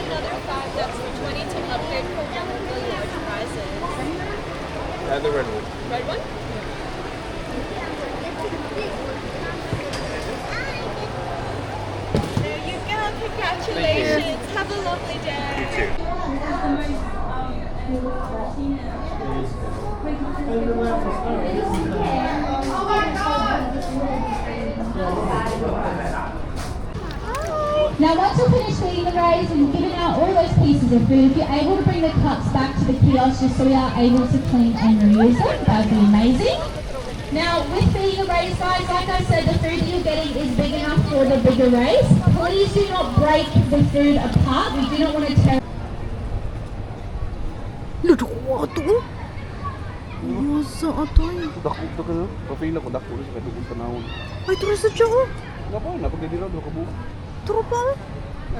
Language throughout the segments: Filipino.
another five that's for 20 to upgrade for one of the large prizes. The red one. Red one? There you go. Congratulations. Have a lovely day. You too. Now, once you're finished feeding the rays and giving out all those pieces of food, if you're able to bring the cups back to the kiosk just so we are able to clean and reuse them, that would be amazing. Now, with feeding the rays, guys, like I said, the food that you're getting is big enough for the bigger rays. Please do not break the food apart. We do not want to tear. Ludo ko ato. Masa ato ay. Dako to ka. Papila ko dako sa kadugong tanawon. Ay, tara sa tiyo. Nga po, napagdadira do ka bu. Tara pa.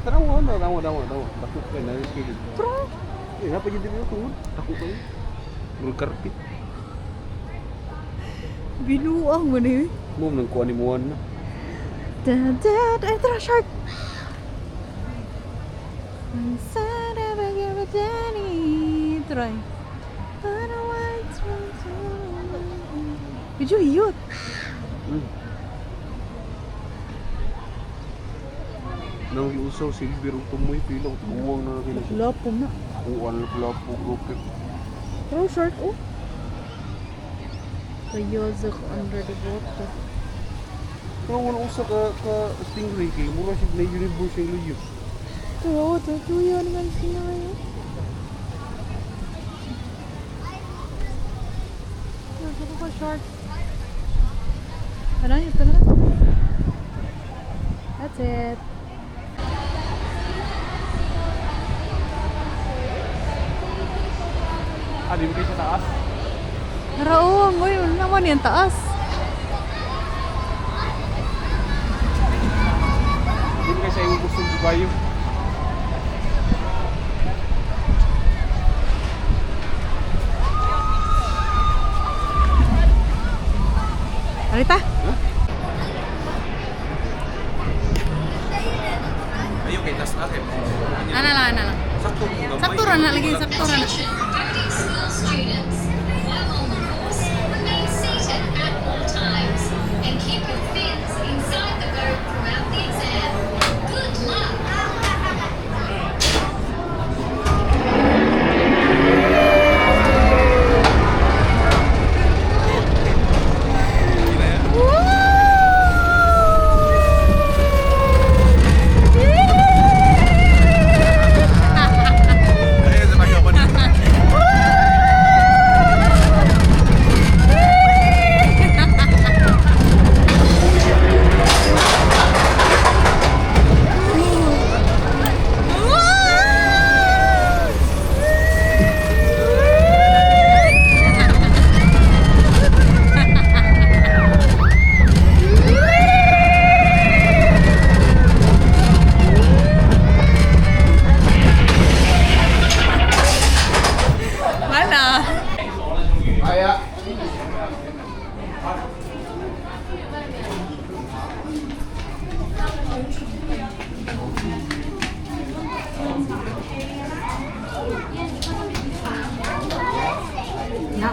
Tanawon, tanawon. Dako ka na skill. Tara. Eh, napagdadira tungod. Dako ka. Murag karpit. Binuang mo na eh. Mo nang kuha ni Muan na. Dad. Ay, tara, shark. Inside of a given Danny. Try. Medyo hiyot. Nang iusaw silver ug tumoy pila ug tuwang na kila. Lapo na. Kuan na plapo rocket. Tara, shark. Oh. Kayazak under the water. Pero wala usa ka stingray kay mura sig na universe yung luyo. Tara, tuyo naman sila ngayon. Nasa ko shark. Ano yun? Ito na. That's it. Di mo kayo sa taas? Naraong, boy. Wala naman yan taas. Di mo kayo sa iyong gusto ng bayo? Arita? Ayo kay tas na kay. Ana lang. Sakto mo gamay. Sakturan na lagi, sakturan na. Students, while on the course, remain seated at all times and keep your fins inside the boat throughout the exam. Good luck!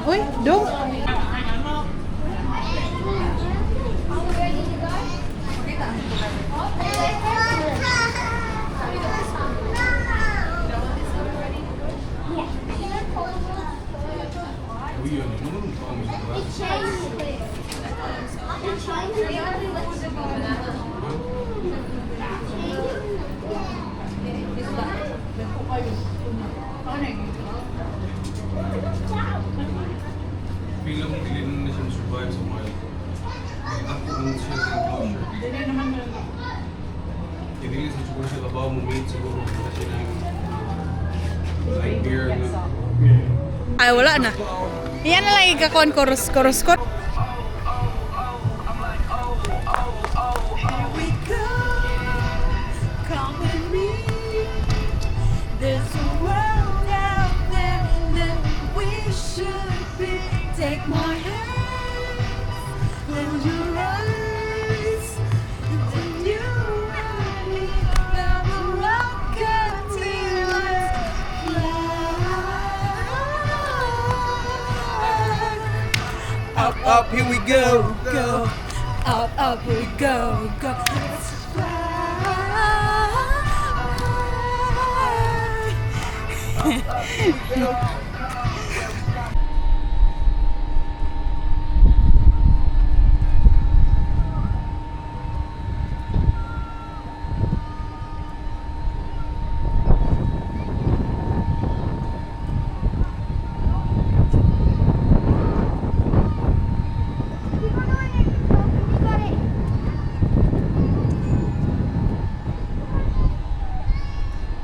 Uy, dong. Pila mo dili na siya survive sa mga ako ang siya sa enclosure. Dili sa siguro siya labaw mo meat siguro kasi na yung like beer na. Ay, wala na. Yan na lang ikakon koros. Take my hand, close your eyes, and you and me, down the rock until up, here we go. Go. Up, here we go. Go. Let's fly.